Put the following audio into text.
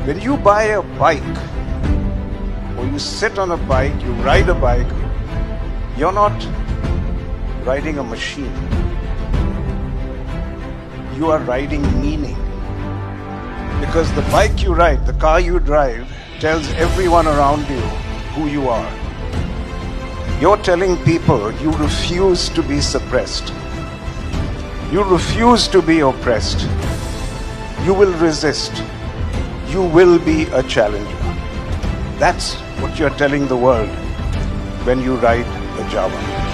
When you buy a bike, or you sit on a bike, you ride a bike, you're not riding a machine. You are riding meaning. Because the bike you ride, the car you drive, tells everyone around you who you are. You're telling people you refuse to be suppressed. You refuse to be oppressed. You will resist. You will be a challenger. That's what you're telling the world when you ride a Jawa.